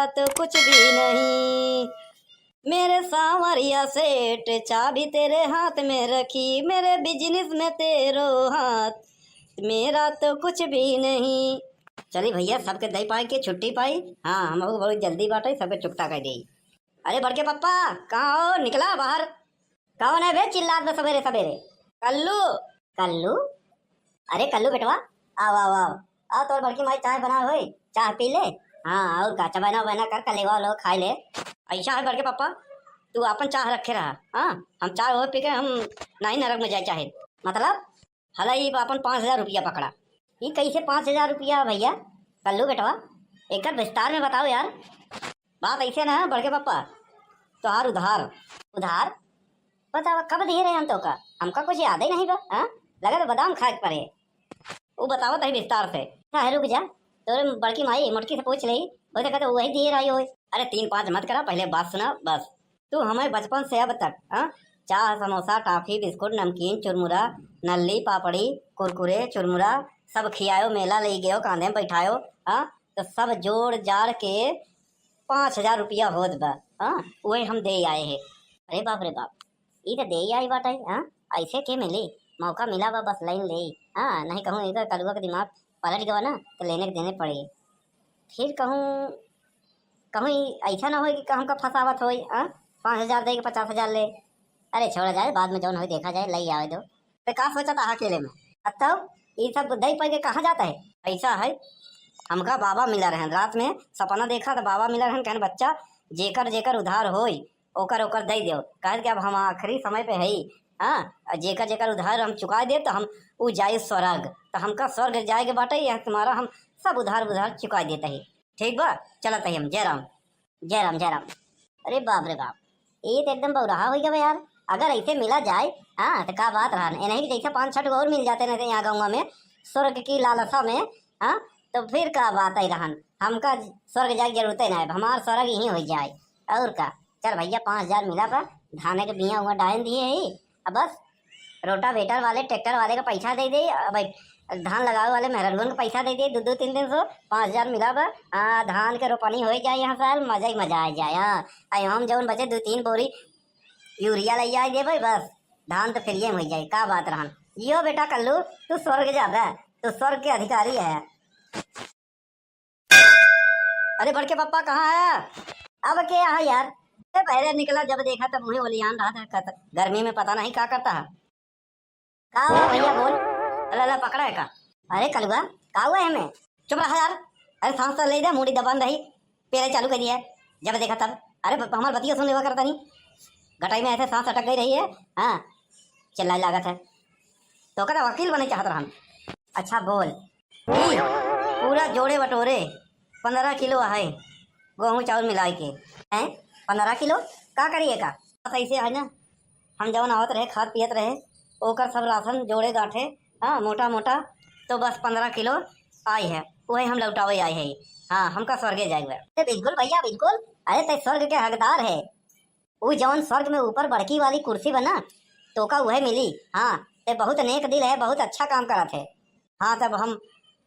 तो कुछ भी नहीं। मेरे सांवरिया सेठ चाबी तेरे हाथ में रखी, मेरे बिजनेस में तेरो हाथ, मेरा तो कुछ भी नहीं। चली भैया सबके दही पाई के छुट्टी पाई। हाँ हम बहुत जल्दी बाटे सबके चुकता कर दी। अरे बड़के पप्पा कहाँ हो, निकला बाहर। कौन है बे चिल्लात में सवेरे सवेरे? कल्लू। कल्लू? अरे कल्लू बेटवा आओ आओ आओ आओ, तो बड़की माई चाय बना हुई, चाय पी ले। हाँ और का बना बना कर कलेवा लोग खाई ले। ऐसा है बड़के पप्पा, तू अपन चाह रखे रहा। हाँ हम चाय हो पी के हम नहीं नरक में जाए चाहे। मतलब हला ये अपन 5,000 रुपया पकड़ा। ये कैसे 5,000 रुपया भैया? कल्लू बेटवा एक विस्तार में बताओ यार। बात ऐसे ना है बड़के पप्पा, तुहार उधार। उधार? बताओ कब दिए रहे हम तो का? हमका कुछ याद ही नहीं बा। हाँ लगा तो बादाम खा के पड़े। वो बताओ तही विस्तार से। हाँ रुक जा, तो बड़की माई मुटकी से पूछ ली, वो तो कहते वही दिए रही हो। अरे 3-5 मत करा, पहले बात सुना बस। तू हमें बचपन से अब तक हाँ चाह समोसा टॉफी बिस्कुट नमकीन चुरमुरा नल्ली पापड़ी कुरकुरे चुरमुरा सब खियायो, मेला ले गयो, कांधे में बैठायो। हाँ तो सब जोड़ जाड़ के 5,000 रुपया होत बा। हाँ वही हम दे आए हैं। अरे बाप रे बाप, ये तो दे आई बात है। हाँ ऐसे के मिली, मौका मिला बा बस लाइन ले। हाँ नहीं कहूँ इधर कलुआ का दिमाग पलट गया ना तो लेने के देने पड़े। फिर कहूँ कहूँ ऐसा ना हो कि कहूँ का फसावत हो। हाँ 5,000 दे के 50,000 ले। अरे छोड़ा जाए, बाद में जौन हो देखा जाए, लई आवे दो। तो का सोचा था अकेले में? अब तो ये सब दही पा के कहाँ जाता है? ऐसा है हमका बाबा मिला रहन, रात में सपना देखा तो बाबा मिला रहन, कहन बच्चा जेकर जेकर उधार होई ओकर ओकर दे दो। कह कि अब हम आखिरी समय पे है। हाँ जेकर जेकर उधार हम चुका दे तो हम उ जाए स्वर्ग, तो हमका स्वर्ग जाए के बाटे या तुम्हारा हम सब उधार उधार चुका देता है। ठीक बा चलत है हम। जय राम जय राम जय राम। अरे बाप रे बाप, ये तो एकदम बहुराहा हो गया यार। अगर ऐसे मिला जाए हाँ तो क्या बात रहा। नहीं जैसे 5-6 और मिल जाते नहीं यहाँ गाँव में स्वर्ग की लालसा में। हाँ तो फिर क्या बात है रहन, हमका स्वर्ग जाए जरूरत है ना, हमारा स्वर्ग यहीं हो जाए। और का चल भैया 5,000 मिला बा, धाने के बिया हुआ डाल दिए है। अब बस रोटावेटर वाले ट्रैक्टर वाले का पैसा दे दे, अब धान लगावे वाले मेहरगन का पैसा दे दे 2-3 सौ। 5,000 मिला बा। धान के रोपनी हो जाए यहाँ साल मजा ही मजा आ जाए। हाँ हम जौन बचे 2-3 बोरी यूरिया ले जाए दे भाई, बस धान तो फिर ये हो जाए। का बात रहन यो बेटा कल्लू, तू स्वर्ग जाता, तू स्वर्ग के अधिकारी है। अरे बड़के पप्पा कहाँ है? अब क्या है यार? पहले निकला जब देखा तब मुझे ओलियान रहा था, गर्मी में पता नहीं क्या करता है। का हुआ भैया बोल? अल्लाह पकड़ा है का? अरे कलुआ का हुआ है हमें? चुप रहा यार। अरे सांस तो ले दे, मुड़ी दबान रही, पेरे चालू कर दिया जब देखा तब। अरे हमारे बतिया सुन लेवा करता नहीं, गटाई में ऐसे सांस अटक गई रही है। हाँ चिल्लाई लागत है तो कहता वकील बने चाहत रहा। अच्छा बोल। पूरा जोड़े बटोरे 15 किलो है गेहूँ चावल मिला के हैं। 15 किलो का करिए का? बस ऐसे है ना, हम जवन आवत रहे खाद पियत रहे ओकर सब राशन जोड़े गाठे। हाँ मोटा मोटा तो बस 15 किलो आई है, वही हम लौटावे आए हैं। हाँ हमका स्वर्गे जाएगा। बिल्कुल भैया बिल्कुल। अरे ते स्वर्ग के हकदार है। वो जवन स्वर्ग में ऊपर बड़की वाली कुर्सी बना तो का वह मिली। हाँ ते बहुत नेक दिल है, बहुत अच्छा काम करा थे। हाँ तब हम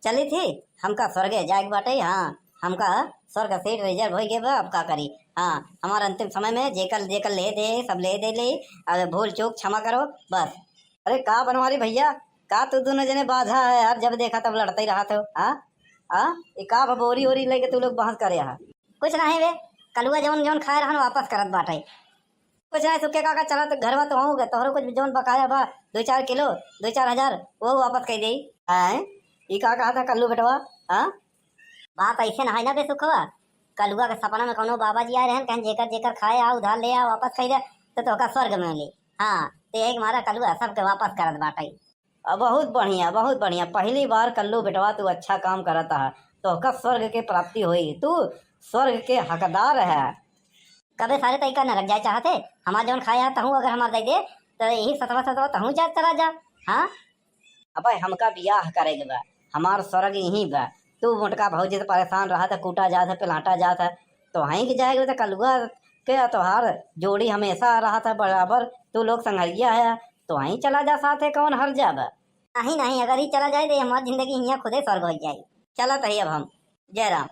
चली थी, हमका स्वर्गे जाएगा बाटे। हाँ हमका स्वर्ग सीट रिजर्व हो गए बा। अब का करी? हाँ हमारा अंतिम समय में जेकर जेकर ले दे सब ले दे ले। अरे भूल चूक क्षमा करो बस। अरे का बनवारी भैया, का तू दोनों जने बाधा है यार, जब देखा तब लड़ते ही रहा तो। हाँ हाँ ये का बोरी ओरी लेके तू लोग बहस करे यहाँ? कुछ नहीं वे कलुआ जवन जवन खाए रहन वापस करत बाटे। कुछ नहीं सुखे काका चला तो घर में तो होगा तोहरो कुछ जवन बकाया बा 2-4 किलो 2-4 हजार वो वापस कर दे। हैं ये का कहा था कल्लू बेटवा? हाँ बात ऐसे ना है ना बेसुखवा। कलुआ के सपना में कोनो बाबा जी आए रहन, कहें जेकर जेकर खाए आ उधार ले आ वापस कर दे तो का स्वर्ग में मिली। हाँ तो एक मारा कलुआ सबके वापस करत बाटे। बहुत बढ़िया बहुत बढ़िया, पहली बार कल्लू बेटवा तू अच्छा काम करता है तो का स्वर्ग के प्राप्ति हुई, तू स्वर्ग के हकदार है। कबे सारे तरीका न रख जाए चाहते, हमारे जवन खाया तहूँ अगर हमार दे दे तो यही सतवा सतवा तहूँ जा चला जा। हाँ अब हमका बियाह करेगा बा, हमार स्वर्ग यहीं बा। तू मोटका भौजी से परेशान रहा था, कूटा जाता पिलाटा जाता तो वहीं के जाएगा तो कलुआ के त्योहार जोड़ी हमेशा रहा था बराबर। तू लोग संघरिया है तो वहीं चला जा, साथ है कौन हर जा बा। नहीं नहीं अगर ही चला जाए तो हमारी जिंदगी यहाँ खुदे स्वर्ग हो जाएगी। चला तो अब हम। जय राम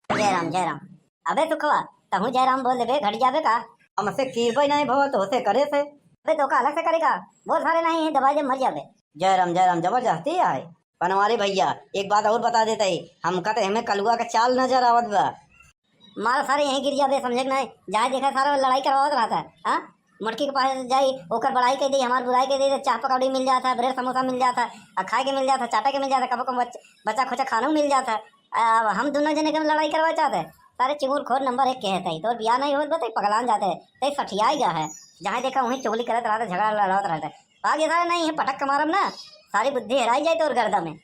जय राम जय राम। अबे सुखवा तहु जयराम बोल देबे घट जाबे का। हमसे कीबे नहीं भव तो से करे से। अबे तो का अलग से करेगा, बोल सारे नहीं है दवाई दे मर जाबे। जयराम जयराम जबरदस्ती आए। बनवारी भैया एक बात और बता देते ही, हमका तो हमें कलुआ का चाल नजर आवत बा। मार सारे यहीं गिर जाबे, समझे नहीं जहाँ देखा सारा लड़ाई करवावत रहता है। हाँ मुटकी के पास जाई ओकर बड़ाई के दी, हमार बुराई के दी, चाह पकौड़ी मिल जाता है, ब्रेड समोसा मिल जाता है, खाए के मिल जाता है, चाटा के मिल जाता है, कबो कबो बच्चा खोचा खाना मिल जाता है। अब हम दोनों जने के लड़ाई करवा चाहते हैं। सारे चिंगूर खोर नंबर 1 कहते हैं तो बिया नहीं होत बता पगलान जाते हैं तो सठियाई गया है। जहाँ देखा वहीं चुगली करत रहता है, झगड़ा लड़ावत रहता है। आगे सारे नहीं है पटक के मारम ना, सारी बुद्धि हेराई जाए तो और गर्दा में।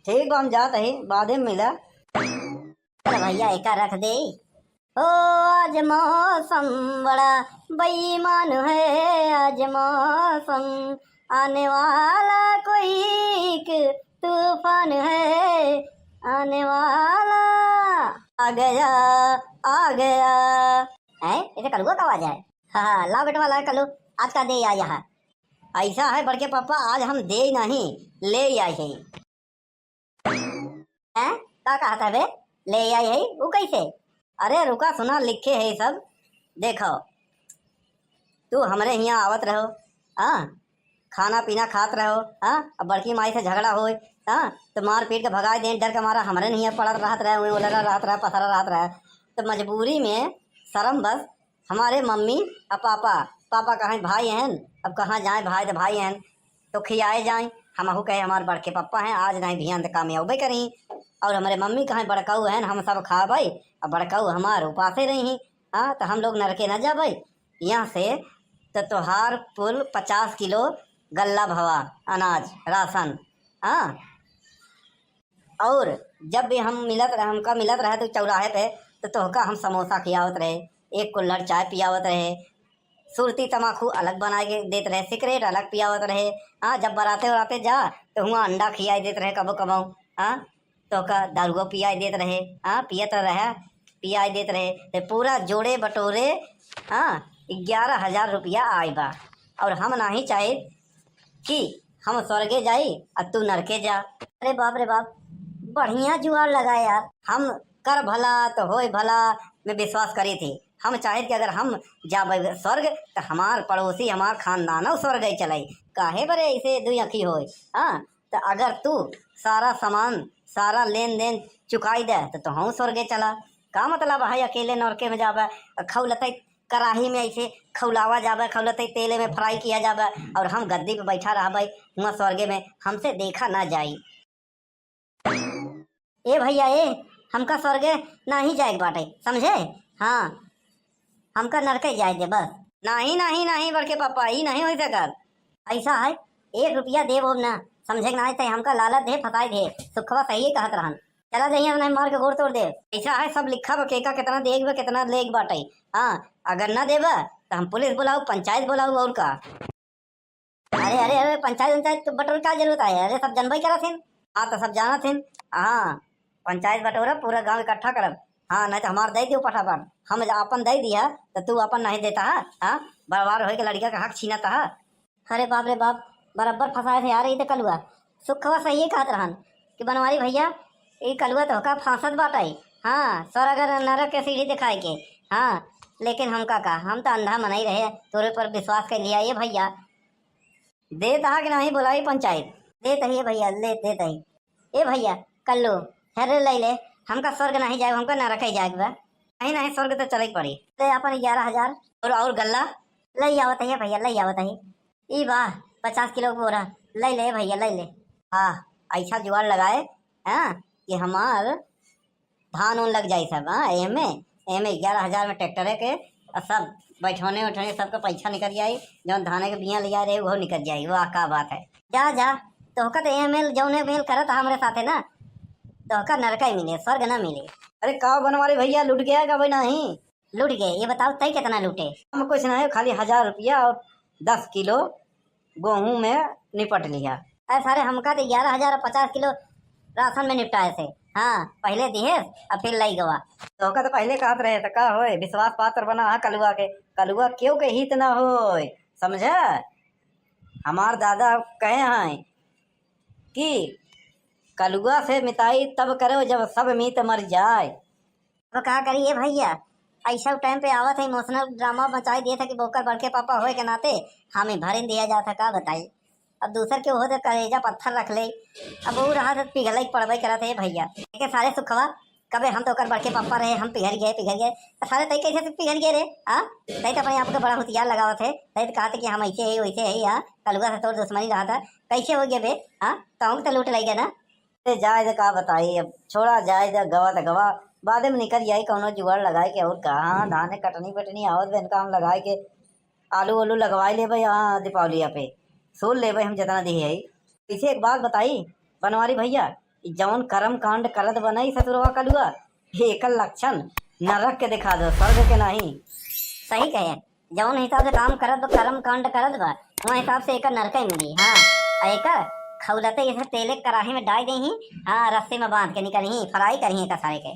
ठीक बा हम जाते ही बाद में मिला। चल भैया एक रख दे। ओ आज मौसम बड़ा बेईमान है, आज मौसम आने वाला कोई एक तूफान है, आने वाला आ गया आ गया। है इसे कलुआ का आवाज है। हाँ ला बेटवा ला कलू आज का दे आया है। ऐसा है बड़के पापा आज हम दे नहीं ले आए हैं। क्या कहा था बे ले आई है वो कैसे। अरे रुका सुना लिखे है सब देखो। तू हमारे यहाँ आवत रहो, हाँ खाना पीना खात रहो, हाँ अब बड़की माई से झगड़ा हो, हाँ तो मार पीट के भगाए दे, डर के मारा हमारे नहीं पड़त रहत रहे, उलरा रहत रहे, पथरा रहत रहे। तो मजबूरी में शर्म बस हमारे मम्मी और पापा कहाँ भाई हैं, अब कहाँ जाए भाई तो भाई हैं तो खियाए जाए। हमहू कहे हमारे बड़के पप्पा हैं आज नहीं भियान तो कामयाबे करी, और हमारे मम्मी कहाँ बड़काऊ हैं हम सब खा भाई और बड़काऊ हमारे उपासे रही। हाँ तो हम लोग नरके न जा भाई यहाँ से। तो त्योहार पुल 50 किलो गल्ला भवा अनाज राशन। हाँ और जब भी हम हमका मिलत रहे तो चौराहे पे तो तोहका हम समोसा खियावत रहे, एक कुल्हड़ चाय पियावत रहे, सुरती तमाकू अलग बना के देते रहे, सिगरेट अलग पियावत रहे। हाँ जब बराते वराते जा तो हुआ अंडा खियाई देते रहे कबो कबो। हाँ तो का दारुआ पियाई देते रहे, हाँ पियत रहे पियाई देते रहे। तो पूरा जोड़े बटोरे हाँ 11,000 रुपया आए बा। और हम नहीं चाहे कि हम स्वर्गे जाई और तू नरके जा। अरे बाप रे बाप बढ़िया जुआर लगा यार। हम कर भला तो होए भला में विश्वास करी थी। हम चाहे कि अगर हम जाबे स्वर्ग तो हमार पड़ोसी हमार खानदानो स्वर्ग ही चलाई, काहे बरे ऐसे दुई अखी होए। हाँ तो अगर तू सारा सामान सारा लेन देन चुकाई दे तो हम स्वर्गे चला। का मतलब है अकेले नरके में जाबे, खौलते कड़ाही में ऐसे खौलावा जाबे, खौलते तेले में फ्राई किया जाबे और हम गद्दी पे बैठा रहबे हुआ स्वर्गे में, हमसे देखा ना जाई। ए भैया ए हमका स्वर्गे ना ही जाए बाटे समझे। हाँ हमका नरके जाए दे बस। नहीं नहीं नहीं बड़के पापा ही नहीं हो सकर। ऐसा है 1 रुपया दे वो ना समझे ना थे हमका लालच दे फसाई दे। सुखवा सही कहत रहन चला दही नहीं मार के गोड़ तोड़ दे। ऐसा है सब लिखा केका कितना देगा कितना लेग बाटे। हाँ अगर ना देबा तो हम पुलिस बुलाऊ पंचायत बुलाऊ और का। अरे अरे अरे पंचायत तो बटोर का जरूरत है, अरे सब जनबई करा थे। हाँ तो सब जाना थे। हाँ पंचायत बटोरा पूरा गांव इकट्ठा करब। हाँ नहीं तो हमार दे दियो फटाफट, हम अपन दे दिया तो तू अपन नहीं देता है। हाँ बर्बाद हो के लड़का का हक छीनाता है। अरे बाप रे बाप बराबर फंसाए थे यार ये तो कलुआ। सुखवा सही कहत रहन कि बनवारी भैया ये कलुआ तो का फांसत बाटाई। हाँ स्वर्ग नरक के सीढ़ी दिखाए के। हाँ लेकिन हमका का हम तो अंधा मना ही रहे, तोरे पर विश्वास कर लिया। ये भैया दे तहा कि नहीं बुलाई पंचायत दे तही भैया ले दे तही। ए भैया कल्लू हेरे ले ले हमका स्वर्ग नहीं जाए, हमका न रखे जाए नहीं नहीं स्वर्ग तो चले पड़ी। ले अपन 11,000 और गल्ला ले आवत है भैया ले आवत है। ई वाह 50 किलो बोरा ले ले भैया ले ले। हाँ ऐसा जुगाड़ लगाए हाँ कि हमार धान उन लग जाए सब। हाँ एमे 11,000 में ट्रैक्टर के और सब बैठोने उठोने सबका पैसा निकल जाये, जो धाने के बिया लिया रहे वो निकल जाये। वाह का बात है। जा जा तो एमेल जौने मेल करत हमारे साथ है ना तो नरका ही मिले स्वर्ग ना मिले। अरे का बनवारी भैया लुट गया का भाई नहीं लुट गए। ये बताओ तय कितना लूटे। हम कुछ नहीं खाली 1,000 रुपया और 10 किलो गेहूं में निपट लिया। अरे सारे हमका तो 11,000 और 50 किलो राशन में निपटाए थे। हाँ पहले दिए और फिर लाई गवा तो पहले कहत रहे तो का होए विश्वास पात्र बना है कलुआ के। कलुआ क्यों के हित ना होए समझे। हमार दादा कहे हैं कि कलुआ से मिताई तब करो जब सब मीत मर जाए। तो क्या करिए भैया ऐसा टाइम पे आवत है इमोशनल ड्रामा मचाई दिया था कि बोकर बड़के पापा होए के नाते हमें भर दिया जाता का बताई। अब दूसर के हो तो कलेजा पत्थर रख ले। अब वो रहा था पिघल पड़बई करा थे भैया के सारे सुखवा कबे हम तो कर बड़के पापा रहे हम पिघल गए तो सारे तई कैसे पिघल गए रे। हाँ तई तो अपने आप को बड़ा होशियार लगावा थे तई तो कहा था कि हम ऐसे है वैसे है। हाँ कलुआ से तोड़ दुश्मनी रहा था कैसे हो गए बे। हाँ तो तो लूट लग गया ना। जाए का बताई अब छोड़ा जाए गवा तो गवा बाद में निकल जाए कौनो जुगाड़ लगाए के और कहाँ धाने कटनी पटनी आवत बेन काम लगाए के आलू वालू लगवाए ले भाई। हाँ दीपावलिया पे सोल ले भाई हम जितना दी है। पीछे एक बात बताई बनवारी भैया जौन कर्म कांड करत बनाई ससुरवा कलुआ एक लक्षण नरक के दिखा दो स्वर्ग के नहीं। सही कहे जौन हिसाब से काम करत कर्म कांड करत बा वहाँ हिसाब से एक नरक ही मिली। हाँ एक खौलते तेले कराही में डाल दी। हाँ रस्सी में बांध के निकल ही फ्राई करी सारे के।